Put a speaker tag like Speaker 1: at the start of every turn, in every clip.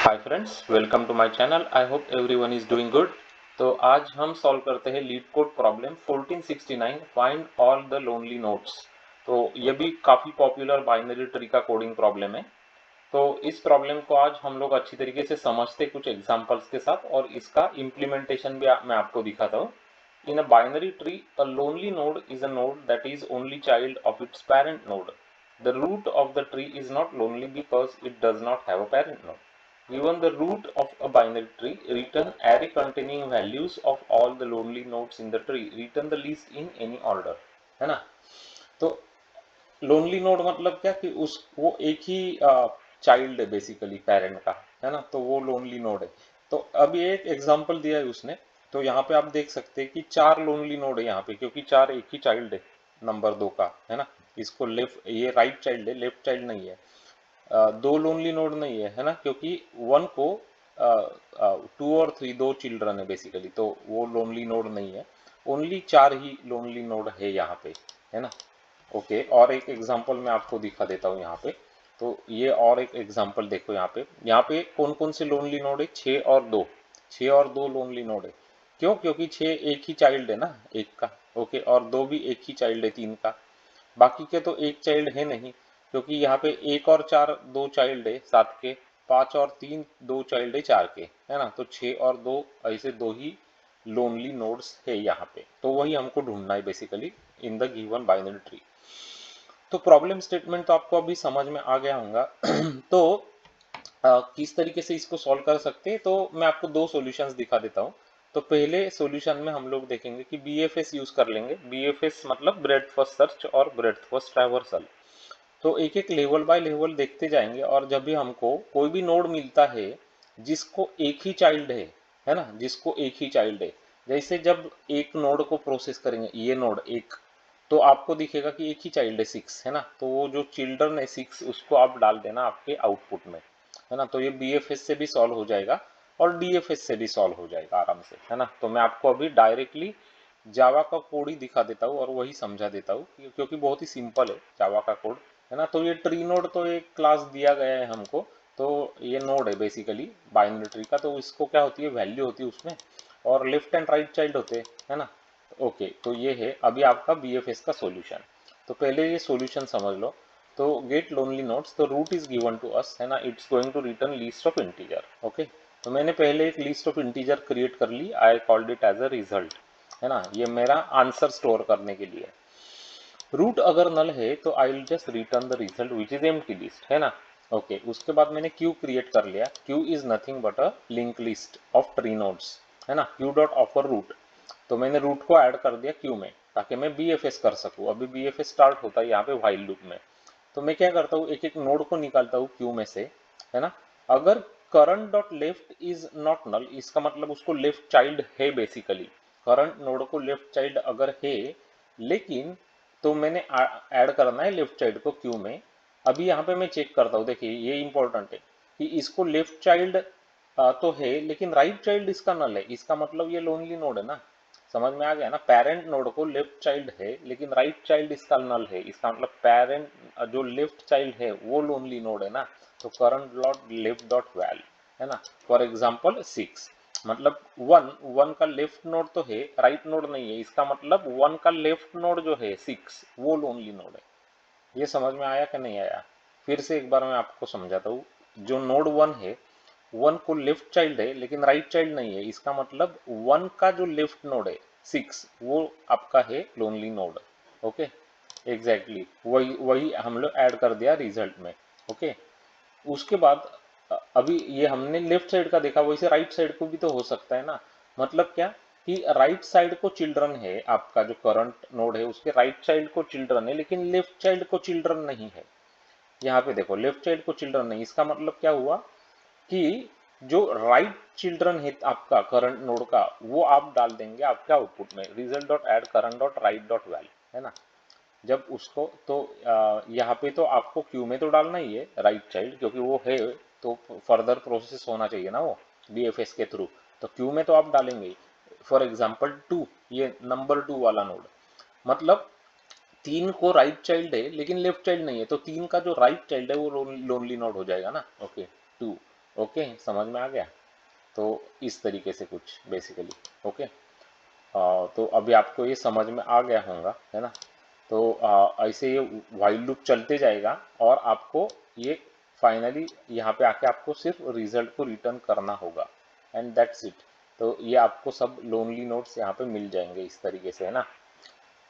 Speaker 1: Hi friends, welcome to my channel. I hope everyone is doing good. तो आज हम solve करते हैं LeetCode problem 1469, find all the lonely nodes. तो ये भी काफ़ी पॉपुलर बाइनरी ट्री का कोडिंग प्रॉब्लम है। तो इस प्रॉब्लम को आज हम लोग अच्छी तरीके से समझते कुछ एग्जांपल्स के साथ, और इसका इम्प्लीमेंटेशन भी मैं आपको दिखाता हूँ। In a binary tree, a lonely node is a node that is only child of its parent node. The root of the tree is not lonely because it does not have a parent node. Given the root of a binary tree, return array containing values of all the lonely nodes in the tree. Return the list in any order. है ना? तो lonely node मतलब क्या कि उस वो एक ही child है बेसिकली पेरेंट का, है ना? तो वो लोनली नोड है। तो अब ये एक एग्जांपल दिया है उसने। तो यहाँ पे आप देख सकते हैं कि चार लोनली नोड है यहाँ पे, क्योंकि चार एक ही चाइल्ड है नंबर 2 का, है ना? इसको लेफ्ट, ये राइट चाइल्ड है, लेफ्ट चाइल्ड नहीं है। दो लोनली नोड नहीं है ना? क्योंकि वन को 2 और 3 दो चिल्ड्रन है बेसिकली, तो वो लोनली नोड नहीं है। ओनली चार ही लोनली नोड है यहाँ पे, है ना? ओके, और एक एग्जांपल मैं आपको दिखा देता हूँ यहाँ पे। तो ये और एक एग्जांपल देखो यहाँ पे कौन कौन से लोनली नोड है? 6 और 2, 6 और 2 लोनली नोड है। क्यों? क्योंकि 6 एक ही चाइल्ड है ना, एक का। ओके, और 2 भी एक ही चाइल्ड है, 3 का। बाकी के तो एक चाइल्ड है नहीं, क्योंकि यहाँ पे 1 और 4 दो चाइल्ड है 7 के, 5 और 3 दो चाइल्ड है 4 के, है ना? तो 6 और 2 ऐसे दो ही लोनली नोड्स है यहाँ पे। तो वही हमको ढूंढना है basically in the given binary tree. तो प्रॉब्लम स्टेटमेंट तो आपको अभी समझ में आ गया होगा। तो किस तरीके से इसको सॉल्व कर सकते हैं, तो मैं आपको दो सॉल्यूशंस दिखा देता हूँ। तो पहले सॉल्यूशन में हम लोग देखेंगे कि बीएफएस यूज कर लेंगे। बीएफएस मतलब ब्रेडथ फर्स्ट सर्च और ब्रेडथ फर्स्ट ट्रैवर्सल। तो एक एक लेवल बाय लेवल देखते जाएंगे, और जब भी हमको कोई भी नोड मिलता है जिसको एक ही चाइल्ड है ना, जिसको एक ही चाइल्ड है, जैसे जब एक नोड को प्रोसेस करेंगे, ये नोड एक, तो आपको दिखेगा कि एक ही चाइल्ड है 6, है ना? तो वो जो चिल्ड्रन है 6, उसको आप डाल देना आपके आउटपुट में, है ना? तो ये बीएफएस से भी सॉल्व हो जाएगा और डीएफएस से भी सॉल्व हो जाएगा आराम से, है ना? तो मैं आपको अभी डायरेक्टली जावा का कोड ही दिखा देता हूँ और वही समझा देता हूँ, क्योंकि बहुत ही सिंपल है जावा का कोड, है ना? तो ये ट्री नोड तो एक क्लास दिया गया है हमको। तो ये नोड है बेसिकली बाइनरी ट्री का। तो इसको क्या होती है, वैल्यू होती है उसमें, और लेफ्ट एंड राइट चाइल्ड होते हैं, है ना? ओके, तो ये है अभी आपका बीएफएस का सॉल्यूशन। तो पहले ये सॉल्यूशन समझ लो। तो गेट लोनली नोड्स, तो root is given to us, है ना? It's going to return list of integer. Okay, तो मैंने पहले एक लिस्ट ऑफ इंटीजर क्रिएट कर ली। I called it as a result, है ना? ये मेरा आंसर स्टोर करने के लिए। रूट अगर नल है तो I will just return the result which is empty list, है ना? ओके, उसके बाद मैंने क्यू क्रिएट कर लिया। Queue is nothing but a link list of tree nodes, है ना? Queue dot offer root. तो मैंने रूट को ऐड कर दिया क्यू में, ताकि मैं बीएफएस कर सकूं। अभी बीएफएस स्टार्ट होता है यहाँ पे व्हाइल लूप में। तो मैं क्या करता हूँ, एक एक नोड को निकालता हूँ क्यू में से, है ना? अगर current dot left is not null, इसका मतलब उसको लेफ्ट चाइल्ड है बेसिकली। करंट नोड को लेफ्ट चाइल्ड अगर है, लेकिन तो मैंने ऐड करना है लेफ्ट चाइल्ड को क्यू में। अभी यहाँ पे मैं चेक करता हूँ, देखिए ये इंपॉर्टेंट है कि इसको लेफ्ट चाइल्ड तो है, लेकिन राइट चाइल्ड इसका नल है। इसका मतलब ये लोनली नोड है ना? समझ में आ गया ना? पेरेंट नोड को लेफ्ट चाइल्ड है, लेकिन राइट चाइल्ड इसका नल है। इसका मतलब पेरेंट जो लेफ्ट चाइल्ड है वो लोनली नोड है ना? तो current dot left dot val, है ना? फॉर एग्जाम्पल 6, मतलब वन, वन का लेफ्ट नोड तो है, राइट नोड नहीं है। इसका मतलब वन का लेफ्ट नोड जो है 6, वो लोनली नोड है। ये समझ में आया कि नहीं आया? फिर से एक बार मैं आपको समझाता हूँ। जो नोड वन है, वन को लेफ्ट चाइल्ड है लेकिन राइट चाइल्ड नहीं है। इसका मतलब वन का जो लेफ्ट नोड है 6, वो आपका है लोनली नोड। ओके, एग्जैक्टली वही वही हम लोग ऐड कर दिया रिजल्ट में। ओके, उसके बाद अभी ये हमने लेफ्ट साइड का देखा, वैसे राइट साइड को भी तो हो सकता है ना? मतलब क्या कि राइट साइड को चिल्ड्रन है, आपका जो करंट नोड है उसके राइट चाइल्ड को चिल्ड्रन है, लेकिन लेफ्ट चाइल्ड को चिल्ड्रन नहीं है। यहाँ पे देखो, लेफ्ट चाइल्ड को चिल्ड्रन नहीं, इसका मतलब क्या हुआ कि जो राइट चिल्ड्रन है आपका करंट नोड का, वो आप डाल देंगे आपके आउटपुट में। Result dot add current dot right dot val, है ना? जब उसको तो यहाँ पे तो आपको क्यू में तो डालना ही है राइट चाइल्ड, क्योंकि वो है, तो फर्दर प्रोसेस होना चाहिए ना वो बीएफएस के थ्रू। तो क्यू में तो आप डालेंगे। फॉर एग्जाम्पल 2, ये नंबर 2 वाला नोड, मतलब 3 को राइट चाइल्ड है लेकिन लेफ्ट चाइल्ड नहीं है, तो 3 का जो राइट चाइल्ड है वो लोनली नोड हो जाएगा ना? ओके, 2। ओके, समझ में आ गया। तो इस तरीके से कुछ बेसिकली। ओके, तो अभी आपको ये समझ में आ गया होगा, है ना। तो ऐसे ये वाइल लूप चलते जाएगा और आपको ये फाइनली यहाँ पे आके आपको सिर्फ रिजल्ट को रिटर्न करना होगा, एंड दैट्स इट। तो ये आपको सब लोनली नोड्स यहाँ पे मिल जाएंगे इस तरीके से, है ना।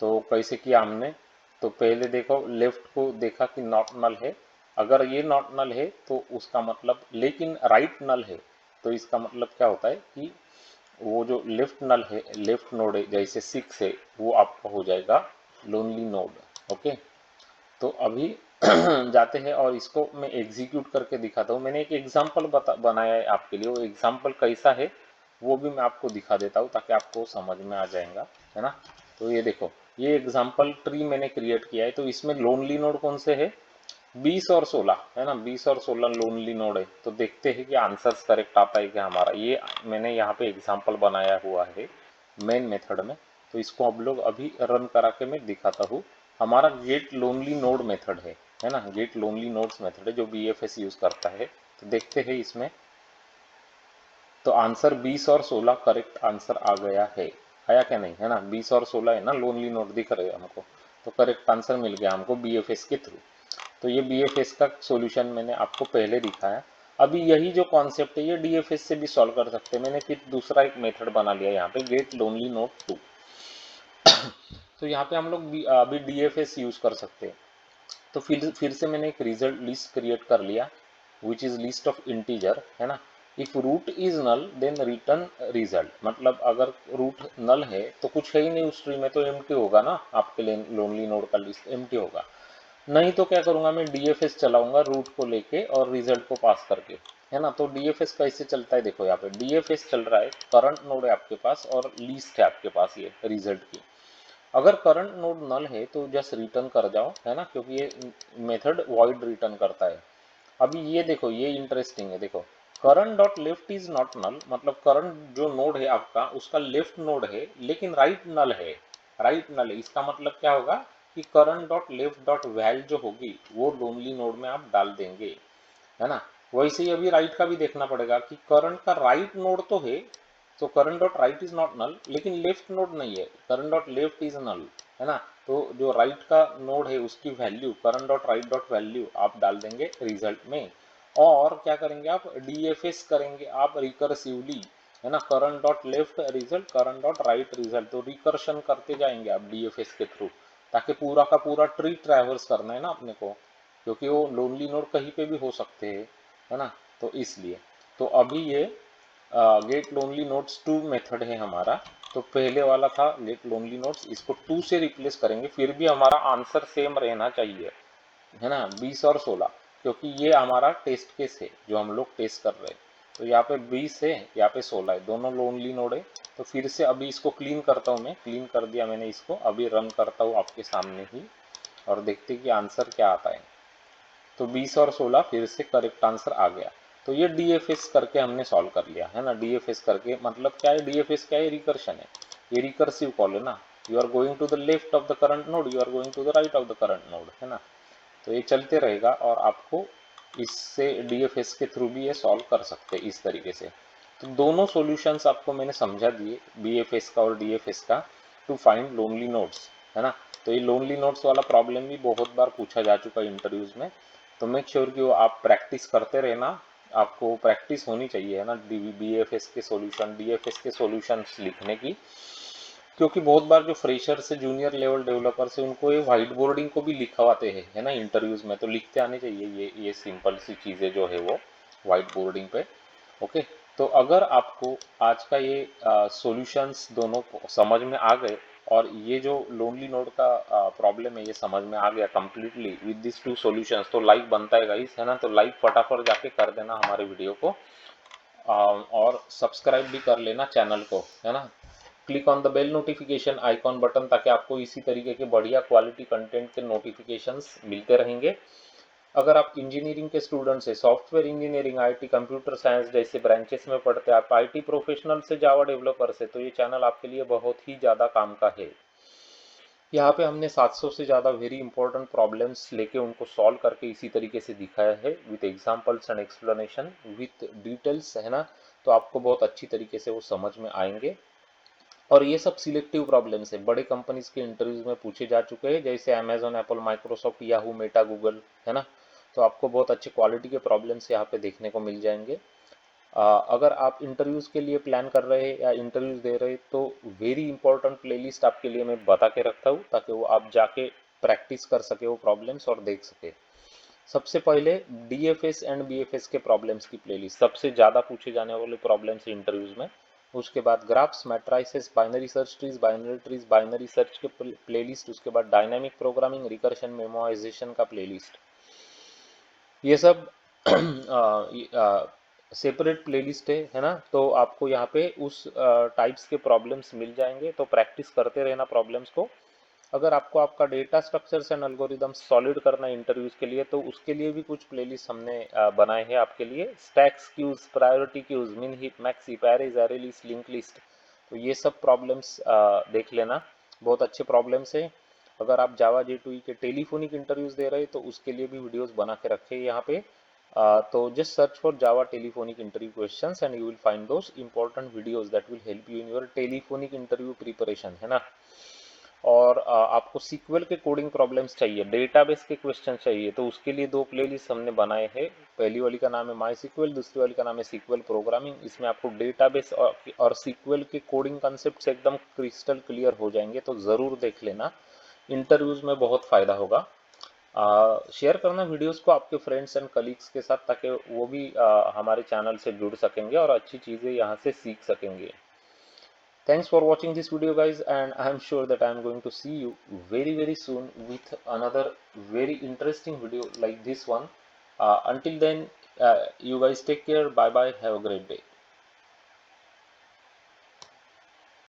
Speaker 1: तो कैसे किया हमने, तो पहले देखो लेफ्ट को देखा कि नॉट नल है। अगर ये नॉट नल है तो उसका मतलब, लेकिन राइट नल है, तो इसका मतलब क्या होता है कि वो जो लेफ्ट नल है, लेफ्ट नोड है, जैसे 6 है, वो आपका हो जाएगा लोनली नोड। ओके, तो अभी जाते हैं और इसको मैं एग्जीक्यूट करके दिखाता हूँ। मैंने एक एग्जाम्पल बनाया है आपके लिए, वो एग्जाम्पल कैसा है वो भी मैं आपको दिखा देता हूँ ताकि आपको समझ में आ जाएगा, है ना। तो ये देखो, ये एग्जाम्पल ट्री मैंने क्रिएट किया है। तो इसमें लोनली नोड कौन से है, 20 और 16, है ना। 20 और 16 लोनली नोड है। तो देखते हैं कि आंसर्स करेक्ट आता है क्या हमारा। ये मैंने यहाँ पे एग्जाम्पल बनाया हुआ है मेन मेथड में। तो इसको अब लोग अभी रन करा के मैं दिखाता हूँ। हमारा गेट लोनली नोड मेथड है ना। गेट लोनली नोड्स मेथड है जो BFS यूज करता है। तो देखते हैं इसमें, तो आंसर 20 और 16 करेक्ट आंसर आ गया है। आया क्या नहीं, है ना। 20 और 16 है ना, लोनली नोड दिख रहे हैं हमको। तो करेक्ट आंसर मिल गया हमको BFS के थ्रू। तो ये BFS का सॉल्यूशन मैंने आपको पहले दिखाया। अभी यही जो कॉन्सेप्ट है ये DFS से भी सॉल्व कर सकते हैं। मैंने फिर दूसरा एक मेथड बना लिया यहाँ पे, गेट लोनली नोड 2। तो यहाँ पे हम लोग अभी DFS यूज कर सकते हैं। तो फिर से मैंने एक रिजल्ट लिस्ट क्रिएट कर लिया, which is list of integer, है ना। If root is null then return result, मतलब अगर रूट नल है तो कुछ है ही नहीं उस ट्री में, तो एम्प्टी होगा ना, आपके लिए लोनली नोड का लिस्ट एम्प्टी होगा। नहीं तो क्या करूंगा, मैं DFS चलाऊंगा रूट को लेके और रिजल्ट को पास करके, है ना। तो DFS कैसे चलता है, देखो यहाँ पे DFS चल रहा है, करंट नोड है आपके पास और लिस्ट है आपके पास ये रिजल्ट की। अगर करंट नोड नल है तो जस्ट रिटर्न कर जाओ, है ना, क्योंकि ये मेथड वॉइड रिटर्न करता है। अभी ये देखो, ये इंटरेस्टिंग है, देखो current dot left is not null, मतलब करंट जो नोड है आपका उसका लेफ्ट नोड है लेकिन राइट नल है। राइट नल है, इसका मतलब क्या होगा कि current dot left dot val जो होगी वो लोनली नोड में आप डाल देंगे, है ना। वैसे ही अभी राइट का भी देखना पड़ेगा कि करंट का राइट नोड तो है, तो current dot right is not null, लेकिन लेफ्ट नोड नहीं है, current dot left is null, है ना। तो जो राइट का नोड है उसकी value current dot right dot value आप डाल देंगे रिजल्ट में। और क्या करेंगे आप, DFS करेंगे आप रिकर्सिवली, है ना। Current dot left result, current dot right result, तो रिकर्शन करते जाएंगे आप DFS के थ्रू, ताकि पूरा का पूरा ट्री ट्रैवर्स करना है ना अपने को, क्योंकि वो लोनली नोड कहीं पे भी हो सकते हैं, है ना। तो इसलिए, तो अभी ये गेट लोनली नोड्स 2 मेथड है हमारा। तो पहले वाला था गेट लोनली नोड्स, इसको 2 से रिप्लेस करेंगे, फिर भी हमारा आंसर सेम रहना चाहिए, है ना, 20 और 16, क्योंकि ये हमारा टेस्ट केस है जो हम लोग टेस्ट कर रहे हैं। तो यहाँ पे 20 है, यहाँ पे 16 है, दोनों लोनली नोड है। तो फिर से अभी इसको क्लीन करता हूँ, मैं क्लीन कर दिया मैंने इसको, अभी रन करता हूँ आपके सामने ही और देखते कि आंसर क्या आता है। तो 20 और 16 फिर से करेक्ट आंसर आ गया। तो ये DFS करके हमने सॉल्व कर लिया, है ना। DFS करके मतलब क्या है, DFS क्या है, रिकर्शन है, ये रिकर्सिव कॉल है ना। You are going to the left of the current node, you are going to the right of the current node, है ना। तो ये चलते रहेगा और आपको इससे DFS के थ्रू भी ये सॉल्व कर सकते हैं इस तरीके से। तो दोनों सॉल्यूशंस आपको मैंने समझा दिए, BFS का और DFS का, टू फाइंड लोनली नोड्स, है ना। तो ये लोनली नोड्स वाला प्रॉब्लम भी बहुत बार पूछा जा चुका है इंटरव्यूज में। तो मेक श्योर कि वो आप प्रैक्टिस करते रहना, आपको प्रैक्टिस होनी चाहिए, है ना, BFS के सॉल्यूशन, DFS के सॉल्यूशंस लिखने की। क्योंकि बहुत बार जो फ्रेशर से जूनियर लेवल डेवलपर से उनको ये व्हाइट बोर्डिंग को भी लिखवाते हैं, है ना, इंटरव्यूज में। तो लिखते आने चाहिए ये सिंपल सी चीज़ें जो है वो व्हाइट बोर्डिंग पे। ओके, तो अगर आपको आज का ये सॉल्यूशंस दोनों समझ में आ गए और ये जो लोनली नोड का प्रॉब्लम है ये समझ में आ गया कंप्लीटली विद दिस 2 सॉल्यूशंस, तो लाइक बनता है गाइस, है ना। तो लाइक फटाफट जाके कर देना हमारे वीडियो को, और सब्सक्राइब भी कर लेना चैनल को, है ना। Click on the bell notification icon button, ताकि आपको इसी तरीके के बढ़िया क्वालिटी कंटेंट के नोटिफिकेशंस मिलते रहेंगे। अगर आप इंजीनियरिंग के स्टूडेंट्स हैं, software engineering, IT, computer science जैसे ब्रांचेस में पढ़ते हैं, आप IT प्रोफेशनल से जावा डेवलपर से, तो ये चैनल आपके लिए बहुत ही ज़्यादा काम का है। यहाँ पे हमने 700 से ज़्यादा वेरी इंपॉर्टेंट प्रॉब्लम्स लेके उनको सॉल्व करके इसी तरीके से दिखाया है with examples and explanation with details, है ना। तो आपको बहुत अच्छी तरीके से वो समझ में आएंगे। और ये सब सिलेक्टिव प्रॉब्लम्स है, बड़े कंपनीज के इंटरव्यूज में पूछे जा चुके हैं, जैसे Amazon, Apple, Microsoft, Yahoo, Meta, Google, है ना। तो आपको बहुत अच्छे क्वालिटी के प्रॉब्लम्स यहाँ पे देखने को मिल जाएंगे। अगर आप इंटरव्यूज के लिए प्लान कर रहे हैं या इंटरव्यूज दे रहे हैं तो वेरी इंपॉर्टेंट प्लेलिस्ट आपके लिए मैं बता के रखता हूँ, ताकि वो आप जाके प्रैक्टिस कर सके वो प्रॉब्लम्स और देख सके। सबसे पहले डीएफएस एंड बीएफएस के प्रॉब्लम्स की प्लेलिस्ट, सबसे ज़्यादा पूछे जाने वाले प्रॉब्लम्स इंटरव्यूज में। उसके बाद graphs, matrices, binary search trees, binary search के प्लेलिस्ट। उसके बाद डायनामिक प्रोग्रामिंग, रिकर्शन, मेमोराइजेशन का प्लेलिस्ट। ये सब सेपरेट प्लेलिस्ट है ना। तो आपको यहाँ पे उस टाइप्स के प्रॉब्लम्स मिल जाएंगे, तो प्रैक्टिस करते रहना प्रॉब्लम्स को। अगर आपको आपका data structures and algorithms solid करना है इंटरव्यूज के लिए, तो उसके लिए भी कुछ प्लेलिस्ट हमने बनाए हैं आपके लिए। स्टैक्स, क्यूज, प्रायोरिटी क्यूज, मिन heap, max heap, arrays, array list, link list. तो ये सब प्रॉब्लम्स देख लेना, बहुत अच्छे प्रॉब्लम्स है। अगर आप जावा J2E के टेलीफोनिक इंटरव्यूज दे रहे तो उसके लिए भी वीडियोस बना के रखे हैं यहाँ पे। तो just search for Java telephonic interview questions and you will find those important videos that will help you in your telephonic interview preparation, है ना। और आपको सीक्वल के कोडिंग प्रॉब्लम्स चाहिए, डेटाबेस के क्वेश्चन चाहिए, तो उसके लिए दो प्लेलिस्ट हमने बनाए हैं। पहली वाली का नाम है माई सीक्वल, दूसरी वाली का नाम है सीक्वल प्रोग्रामिंग। इसमें आपको डेटाबेस और सीक्वल के कोडिंग कॉन्सेप्ट्स एकदम क्रिस्टल क्लियर हो जाएंगे, तो ज़रूर देख लेना, इंटरव्यूज में बहुत फ़ायदा होगा। शेयर करना वीडियोस को आपके फ्रेंड्स एंड कलीग्स के साथ, ताकि वो भी हमारे चैनल से जुड़ सकेंगे और अच्छी चीज़ें यहाँ से सीख सकेंगे। Thanks for watching this video guys, and I am sure that I am going to see you very soon with another very interesting video like this one. Until then, you guys take care, bye bye, have a great day.